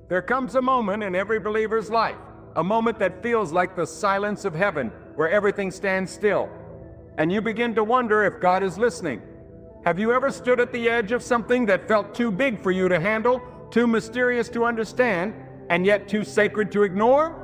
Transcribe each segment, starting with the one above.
There comes a moment in every believer's life, a moment that feels like the silence of heaven, where everything stands still, and you begin to wonder if God is listening. Have you ever stood at the edge of something that felt too big for you to handle, too mysterious to understand, and yet too sacred to ignore?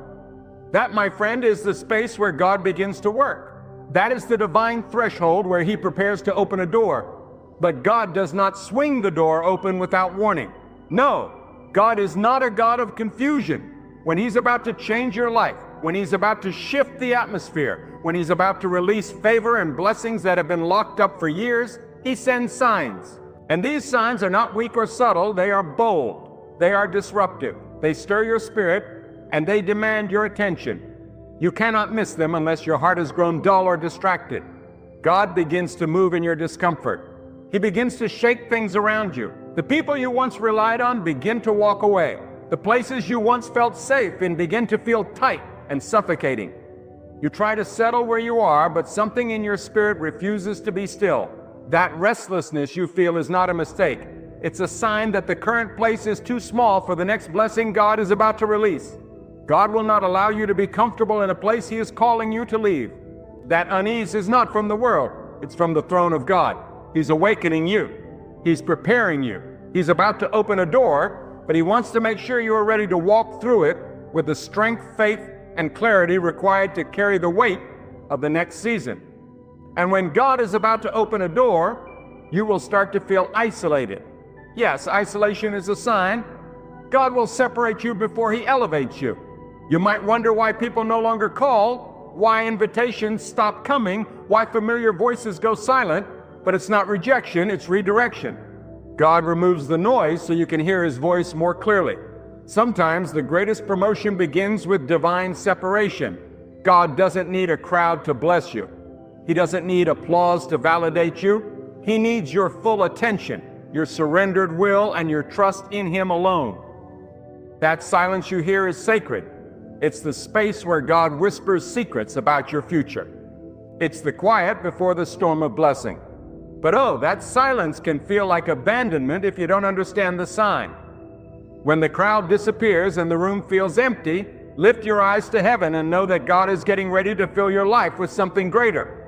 That, my friend, is the space where God begins to work. That is the divine threshold where He prepares to open a door. But God does not swing the door open without warning. No, God is not a God of confusion. When He's about to change your life, when He's about to shift the atmosphere, when He's about to release favor and blessings that have been locked up for years, He sends signs. And these signs are not weak or subtle, they are bold. They are disruptive. They stir your spirit, and they demand your attention. You cannot miss them unless your heart has grown dull or distracted. God begins to move in your discomfort. He begins to shake things around you. The people you once relied on begin to walk away. The places you once felt safe in begin to feel tight and suffocating. You try to settle where you are, but something in your spirit refuses to be still. That restlessness you feel is not a mistake. It's a sign that the current place is too small for the next blessing God is about to release. God will not allow you to be comfortable in a place He is calling you to leave. That unease is not from the world. It's from the throne of God. He's awakening you. He's preparing you. He's about to open a door, but He wants to make sure you are ready to walk through it with the strength, faith, and clarity required to carry the weight of the next season. And when God is about to open a door, you will start to feel isolated. Yes, isolation is a sign. God will separate you before He elevates you. You might wonder why people no longer call, why invitations stop coming, why familiar voices go silent, but it's not rejection, it's redirection. God removes the noise so you can hear His voice more clearly. Sometimes the greatest promotion begins with divine separation. God doesn't need a crowd to bless you. He doesn't need applause to validate you. He needs your full attention, your surrendered will, and your trust in Him alone. That silence you hear is sacred. It's the space where God whispers secrets about your future. It's the quiet before the storm of blessing. But oh, that silence can feel like abandonment if you don't understand the sign. When the crowd disappears and the room feels empty, lift your eyes to heaven and know that God is getting ready to fill your life with something greater.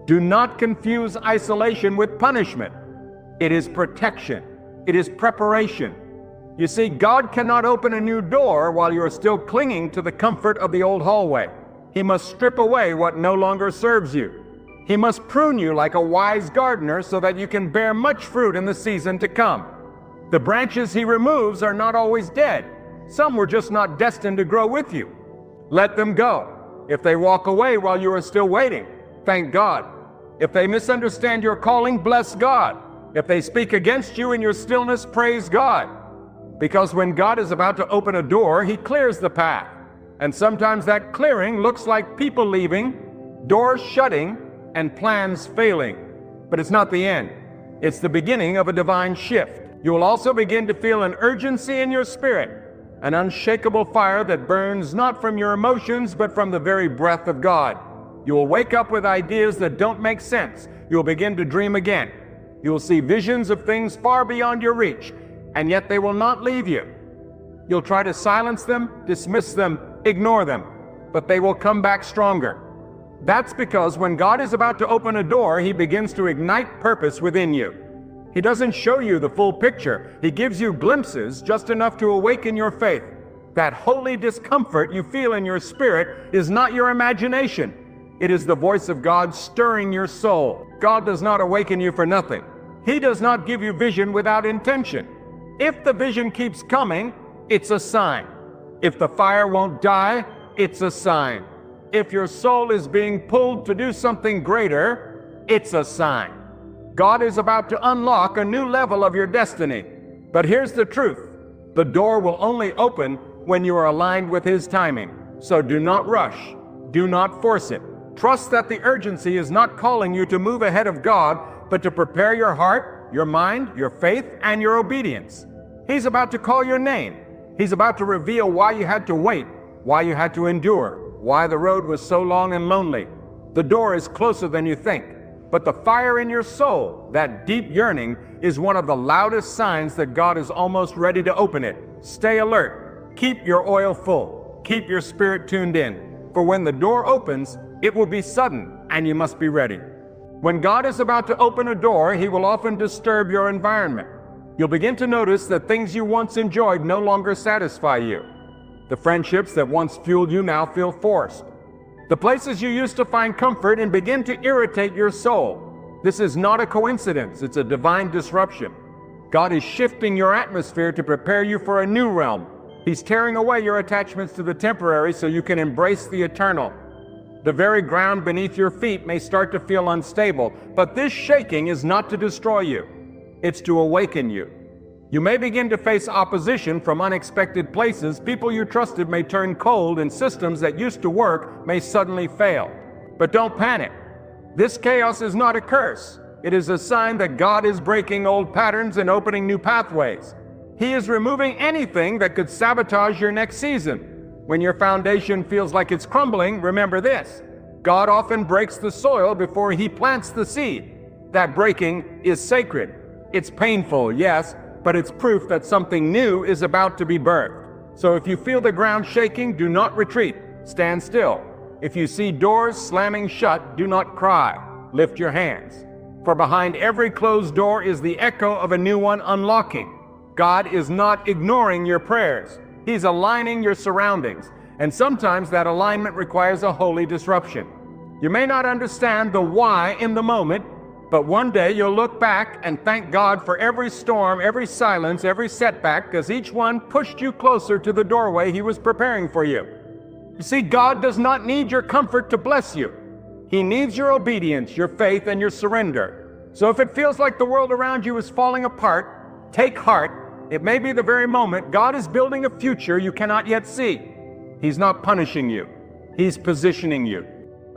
Do not confuse isolation with punishment. It is protection. It is preparation. You see, God cannot open a new door while you are still clinging to the comfort of the old hallway. He must strip away what no longer serves you. He must prune you like a wise gardener so that you can bear much fruit in the season to come. The branches He removes are not always dead. Some were just not destined to grow with you. Let them go. If they walk away while you are still waiting, thank God. If they misunderstand your calling, bless God. If they speak against you in your stillness, praise God. Because when God is about to open a door, He clears the path. And sometimes that clearing looks like people leaving, doors shutting, and plans failing. But it's not the end. It's the beginning of a divine shift. You will also begin to feel an urgency in your spirit, an unshakable fire that burns not from your emotions, but from the very breath of God. You will wake up with ideas that don't make sense. You will begin to dream again. You will see visions of things far beyond your reach, and yet they will not leave you. You'll try to silence them, dismiss them, ignore them, but they will come back stronger. That's because when God is about to open a door, He begins to ignite purpose within you. He doesn't show you the full picture. He gives you glimpses, just enough to awaken your faith. That holy discomfort you feel in your spirit is not your imagination. It is the voice of God stirring your soul. God does not awaken you for nothing. He does not give you vision without intention. If the vision keeps coming, it's a sign. If the fire won't die, it's a sign. If your soul is being pulled to do something greater, it's a sign. God is about to unlock a new level of your destiny. But here's the truth. The door will only open when you are aligned with His timing. So do not rush. Do not force it. Trust that the urgency is not calling you to move ahead of God, but to prepare your heart, your mind, your faith, and your obedience. He's about to call your name. He's about to reveal why you had to wait, why you had to endure, why the road was so long and lonely. The door is closer than you think, but the fire in your soul, that deep yearning, is one of the loudest signs that God is almost ready to open it. Stay alert. Keep your oil full. Keep your spirit tuned in. For when the door opens, it will be sudden, and you must be ready. When God is about to open a door, He will often disturb your environment. You'll begin to notice that things you once enjoyed no longer satisfy you. The friendships that once fueled you now feel forced. The places you used to find comfort and begin to irritate your soul. This is not a coincidence, it's a divine disruption. God is shifting your atmosphere to prepare you for a new realm. He's tearing away your attachments to the temporary so you can embrace the eternal. The very ground beneath your feet may start to feel unstable, but this shaking is not to destroy you. It's to awaken you. You may begin to face opposition from unexpected places. People you trusted may turn cold, and systems that used to work may suddenly fail. But don't panic. This chaos is not a curse. It is a sign that God is breaking old patterns and opening new pathways. He is removing anything that could sabotage your next season. When your foundation feels like it's crumbling, remember this: God often breaks the soil before He plants the seed. That breaking is sacred. It's painful, yes, but it's proof that something new is about to be birthed. So if you feel the ground shaking, do not retreat. Stand still. If you see doors slamming shut, do not cry. Lift your hands. For behind every closed door is the echo of a new one unlocking. God is not ignoring your prayers. He's aligning your surroundings. And sometimes that alignment requires a holy disruption. You may not understand the why in the moment, but one day you'll look back and thank God for every storm, every silence, every setback, because each one pushed you closer to the doorway He was preparing for you. You see, God does not need your comfort to bless you. He needs your obedience, your faith, and your surrender. So if it feels like the world around you is falling apart, take heart. It may be the very moment God is building a future you cannot yet see. He's not punishing you. He's positioning you.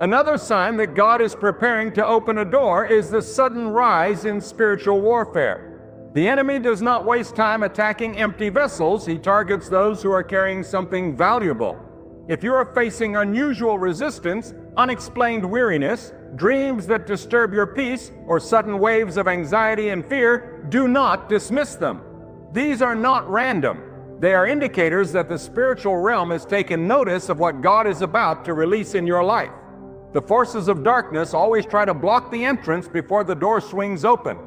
Another sign that God is preparing to open a door is the sudden rise in spiritual warfare. The enemy does not waste time attacking empty vessels. He targets those who are carrying something valuable. If you are facing unusual resistance, unexplained weariness, dreams that disturb your peace, or sudden waves of anxiety and fear, do not dismiss them. These are not random. They are indicators that the spiritual realm has taken notice of what God is about to release in your life. The forces of darkness always try to block the entrance before the door swings open.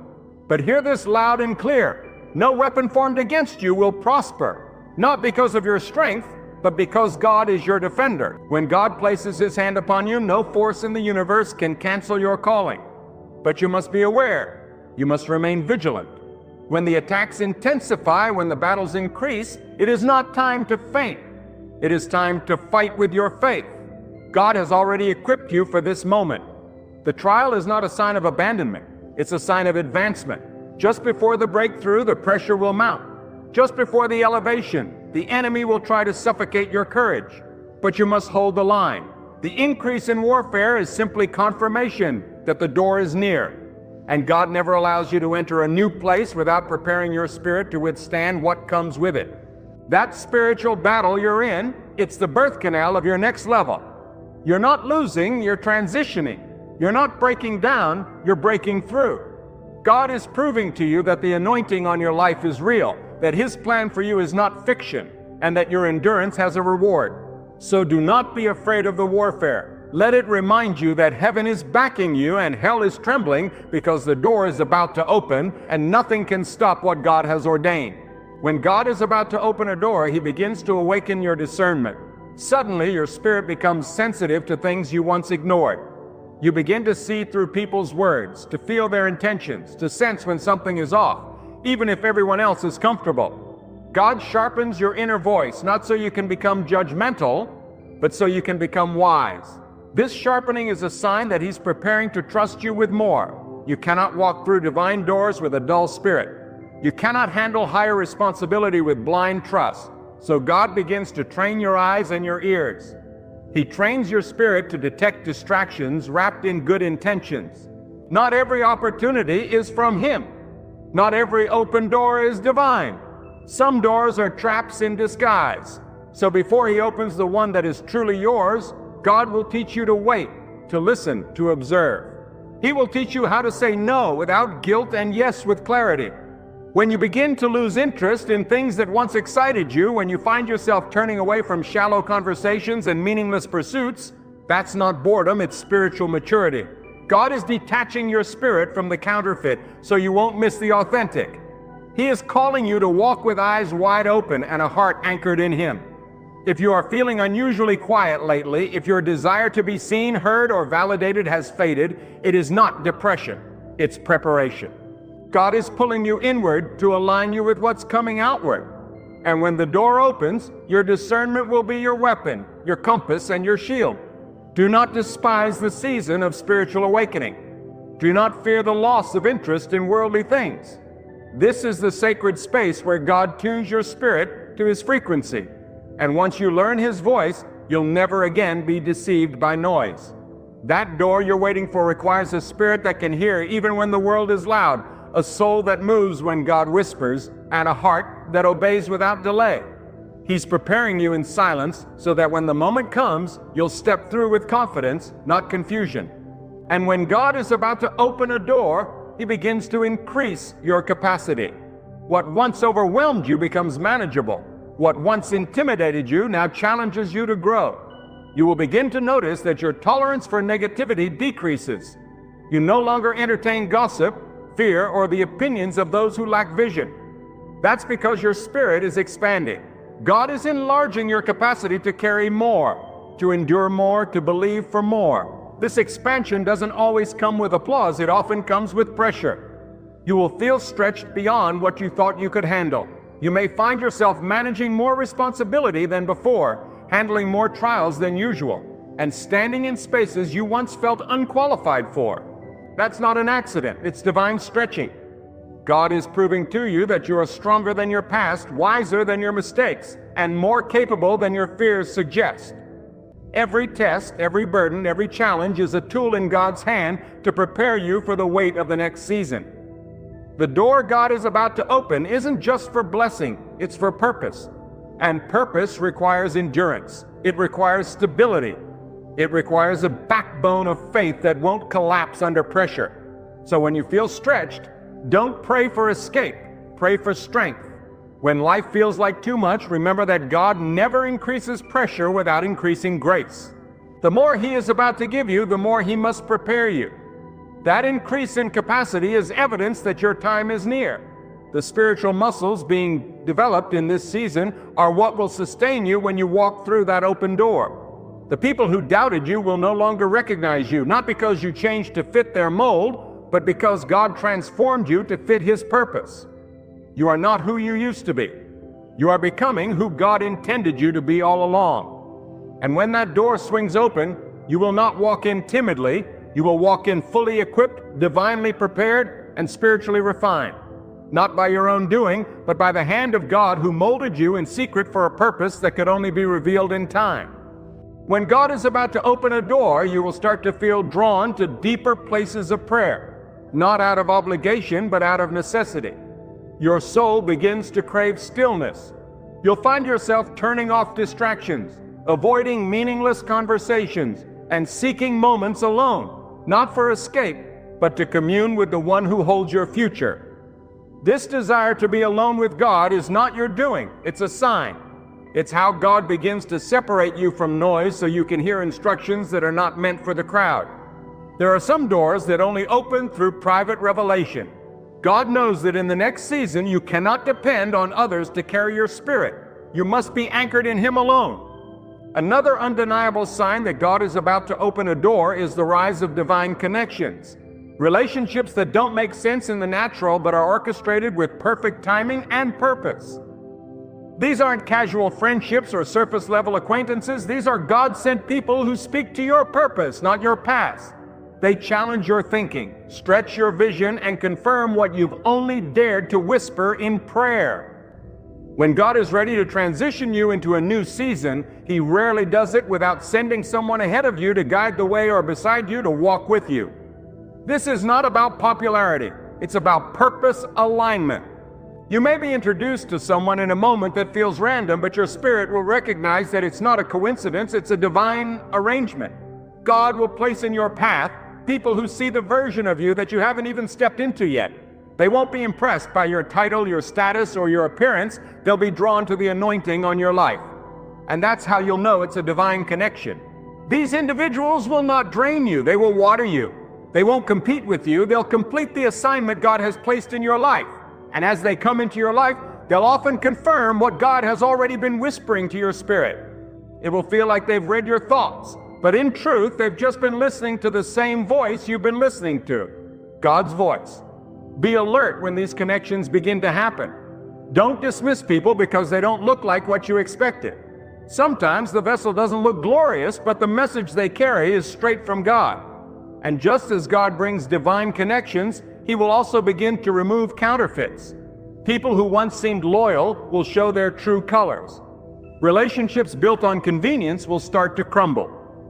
But hear this loud and clear: no weapon formed against you will prosper, not because of your strength, but because God is your defender. When God places His hand upon you, no force in the universe can cancel your calling. But you must be aware. You must remain vigilant. When the attacks intensify, when the battles increase, it is not time to faint. It is time to fight with your faith. God has already equipped you for this moment. The trial is not a sign of abandonment. It's a sign of advancement. Just before the breakthrough, the pressure will mount. Just before the elevation, the enemy will try to suffocate your courage. But you must hold the line. The increase in warfare is simply confirmation that the door is near. And God never allows you to enter a new place without preparing your spirit to withstand what comes with it. That spiritual battle you're in, it's the birth canal of your next level. You're not losing, you're transitioning. You're not breaking down, you're breaking through. God is proving to you that the anointing on your life is real, that His plan for you is not fiction, and that your endurance has a reward. So do not be afraid of the warfare. Let it remind you that heaven is backing you and hell is trembling, because the door is about to open and nothing can stop what God has ordained. When God is about to open a door, He begins to awaken your discernment. Suddenly, your spirit becomes sensitive to things you once ignored. You begin to see through people's words, to feel their intentions, to sense when something is off, even if everyone else is comfortable. God sharpens your inner voice, not so you can become judgmental, but so you can become wise. This sharpening is a sign that He's preparing to trust you with more. You cannot walk through divine doors with a dull spirit. You cannot handle higher responsibility with blind trust. So God begins to train your eyes and your ears. He trains your spirit to detect distractions wrapped in good intentions. Not every opportunity is from Him. Not every open door is divine. Some doors are traps in disguise. So before He opens the one that is truly yours, God will teach you to wait, to listen, to observe. He will teach you how to say no without guilt and yes with clarity. When you begin to lose interest in things that once excited you, when you find yourself turning away from shallow conversations and meaningless pursuits, that's not boredom, it's spiritual maturity. God is detaching your spirit from the counterfeit so you won't miss the authentic. He is calling you to walk with eyes wide open and a heart anchored in Him. If you are feeling unusually quiet lately, if your desire to be seen, heard, or validated has faded, it is not depression, it's preparation. God is pulling you inward to align you with what's coming outward. And when the door opens, your discernment will be your weapon, your compass, and your shield. Do not despise the season of spiritual awakening. Do not fear the loss of interest in worldly things. This is the sacred space where God tunes your spirit to His frequency. And once you learn His voice, you'll never again be deceived by noise. That door you're waiting for requires a spirit that can hear even when the world is loud, a soul that moves when God whispers, and a heart that obeys without delay. He's preparing you in silence so that when the moment comes, you'll step through with confidence, not confusion. And when God is about to open a door, He begins to increase your capacity. What once overwhelmed you becomes manageable. What once intimidated you now challenges you to grow. You will begin to notice that your tolerance for negativity decreases. You no longer entertain gossip, fear, or the opinions of those who lack vision. That's because your spirit is expanding. God is enlarging your capacity to carry more, to endure more, to believe for more. This expansion doesn't always come with applause, it often comes with pressure. You will feel stretched beyond what you thought you could handle. You may find yourself managing more responsibility than before, handling more trials than usual, and standing in spaces you once felt unqualified for. That's not an accident, it's divine stretching. God is proving to you that you are stronger than your past, wiser than your mistakes, and more capable than your fears suggest. Every test, every burden, every challenge is a tool in God's hand to prepare you for the weight of the next season. The door God is about to open isn't just for blessing, it's for purpose. And purpose requires endurance. It requires stability. It requires a backbone of faith that won't collapse under pressure. So when you feel stretched, don't pray for escape, pray for strength. When life feels like too much, remember that God never increases pressure without increasing grace. The more He is about to give you, the more He must prepare you. That increase in capacity is evidence that your time is near. The spiritual muscles being developed in this season are what will sustain you when you walk through that open door. The people who doubted you will no longer recognize you, not because you changed to fit their mold, but because God transformed you to fit His purpose. You are not who you used to be. You are becoming who God intended you to be all along. And when that door swings open, you will not walk in timidly. You will walk in fully equipped, divinely prepared, and spiritually refined. Not by your own doing, but by the hand of God who molded you in secret for a purpose that could only be revealed in time. When God is about to open a door, you will start to feel drawn to deeper places of prayer, not out of obligation, but out of necessity. Your soul begins to crave stillness. You'll find yourself turning off distractions, avoiding meaningless conversations, and seeking moments alone, not for escape, but to commune with the one who holds your future. This desire to be alone with God is not your doing, it's a sign. It's how God begins to separate you from noise so you can hear instructions that are not meant for the crowd. There are some doors that only open through private revelation. God knows that in the next season you cannot depend on others to carry your spirit. You must be anchored in Him alone. Another undeniable sign that God is about to open a door is the rise of divine connections. Relationships that don't make sense in the natural but are orchestrated with perfect timing and purpose. These aren't casual friendships or surface-level acquaintances. These are God-sent people who speak to your purpose, not your past. They challenge your thinking, stretch your vision, and confirm what you've only dared to whisper in prayer. When God is ready to transition you into a new season, He rarely does it without sending someone ahead of you to guide the way or beside you to walk with you. This is not about popularity. It's about purpose alignment. You may be introduced to someone in a moment that feels random, but your spirit will recognize that it's not a coincidence, it's a divine arrangement. God will place in your path people who see the version of you that you haven't even stepped into yet. They won't be impressed by your title, your status, or your appearance. They'll be drawn to the anointing on your life. And that's how you'll know it's a divine connection. These individuals will not drain you. They will water you. They won't compete with you. They'll complete the assignment God has placed in your life. And as they come into your life, they'll often confirm what God has already been whispering to your spirit. It will feel like they've read your thoughts, but in truth, they've just been listening to the same voice you've been listening to, God's voice. Be alert when these connections begin to happen. Don't dismiss people because they don't look like what you expected. Sometimes the vessel doesn't look glorious, but the message they carry is straight from God. And just as God brings divine connections, He will also begin to remove counterfeits. People who once seemed loyal will show their true colors. Relationships built on convenience will start to crumble.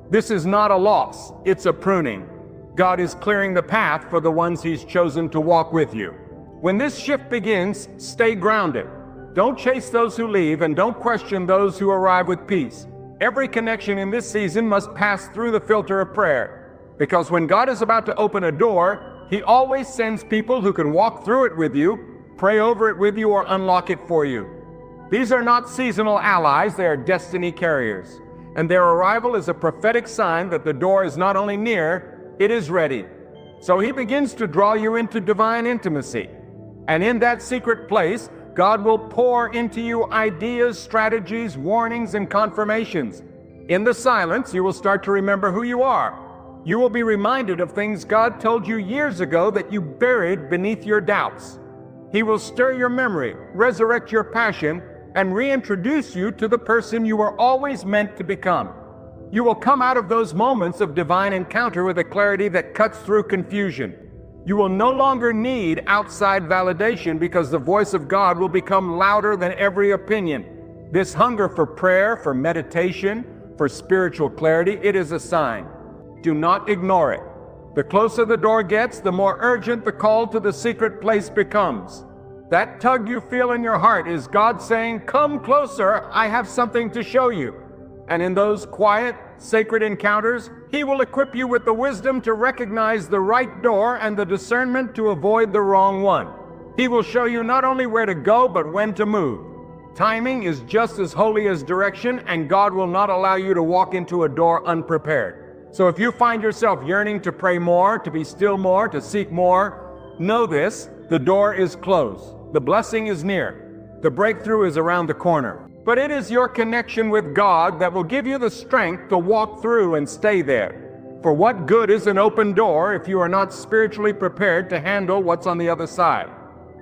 This is not a loss, it's a pruning. God is clearing the path for the ones He's chosen to walk with you. When this shift begins, stay grounded. Don't chase those who leave, and don't question those who arrive with peace. Every connection in this season must pass through the filter of prayer, because when God is about to open a door, He always sends people who can walk through it with you, pray over it with you, or unlock it for you. These are not seasonal allies, they are destiny carriers, and their arrival is a prophetic sign that the door is not only near, it is ready. So He begins to draw you into divine intimacy, and in that secret place, God will pour into you ideas, strategies, warnings, and confirmations. In the silence, you will start to remember who you are. You will be reminded of things God told you years ago that you buried beneath your doubts. He will stir your memory, resurrect your passion, and reintroduce you to the person you were always meant to become. You will come out of those moments of divine encounter with a clarity that cuts through confusion. You will no longer need outside validation because the voice of God will become louder than every opinion. This hunger for prayer, for meditation, for spiritual clarity, it is a sign. Do not ignore it. The closer the door gets, the more urgent the call to the secret place becomes. That tug you feel in your heart is God saying, "Come closer, I have something to show you." And in those quiet, sacred encounters, He will equip you with the wisdom to recognize the right door and the discernment to avoid the wrong one. He will show you not only where to go, but when to move. Timing is just as holy as direction, and God will not allow you to walk into a door unprepared. So if you find yourself yearning to pray more, to be still more, to seek more, know this: the door is closed. The blessing is near. The breakthrough is around the corner. But it is your connection with God that will give you the strength to walk through and stay there. For what good is an open door if you are not spiritually prepared to handle what's on the other side?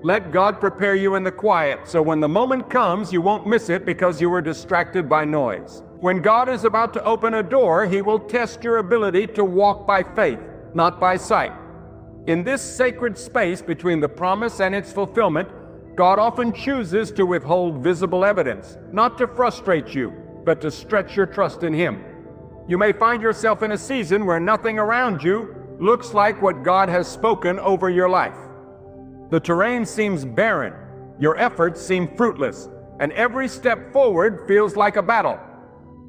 Let God prepare you in the quiet, so when the moment comes, you won't miss it because you were distracted by noise. When God is about to open a door, He will test your ability to walk by faith, not by sight. In this sacred space between the promise and its fulfillment, God often chooses to withhold visible evidence, not to frustrate you, but to stretch your trust in Him. You may find yourself in a season where nothing around you looks like what God has spoken over your life. The terrain seems barren, your efforts seem fruitless, and every step forward feels like a battle.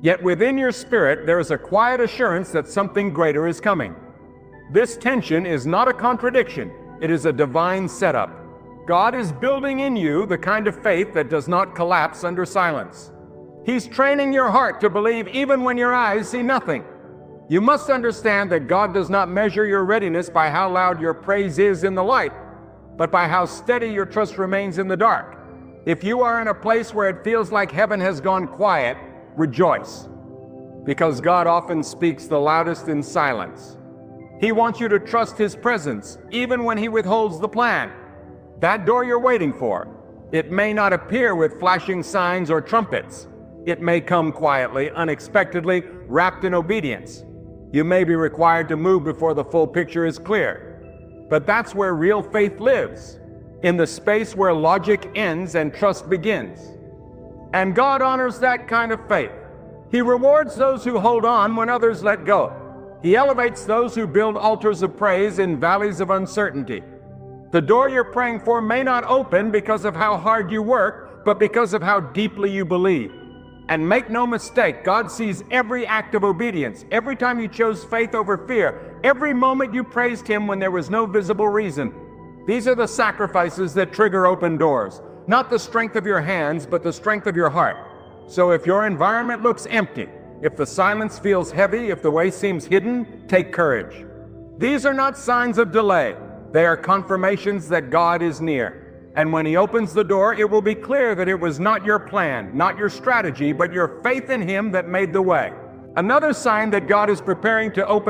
Yet within your spirit there is a quiet assurance that something greater is coming. This tension is not a contradiction, it is a divine setup. God is building in you the kind of faith that does not collapse under silence. He's training your heart to believe even when your eyes see nothing. You must understand that God does not measure your readiness by how loud your praise is in the light, but by how steady your trust remains in the dark. If you are in a place where it feels like heaven has gone quiet, rejoice, because God often speaks the loudest in silence. He wants you to trust His presence, even when He withholds the plan. That door you're waiting for, it may not appear with flashing signs or trumpets. It may come quietly, unexpectedly, wrapped in obedience. You may be required to move before the full picture is clear. But that's where real faith lives, in the space where logic ends and trust begins. And God honors that kind of faith. He rewards those who hold on when others let go. He elevates those who build altars of praise in valleys of uncertainty. The door you're praying for may not open because of how hard you work, but because of how deeply you believe. And make no mistake, God sees every act of obedience, every time you chose faith over fear, every moment you praised Him when there was no visible reason. These are the sacrifices that trigger open doors. Not the strength of your hands, but the strength of your heart. So if your environment looks empty, if the silence feels heavy, if the way seems hidden, take courage. These are not signs of delay. They are confirmations that God is near. And when He opens the door, it will be clear that it was not your plan, not your strategy, but your faith in Him that made the way. Another sign that God is preparing to open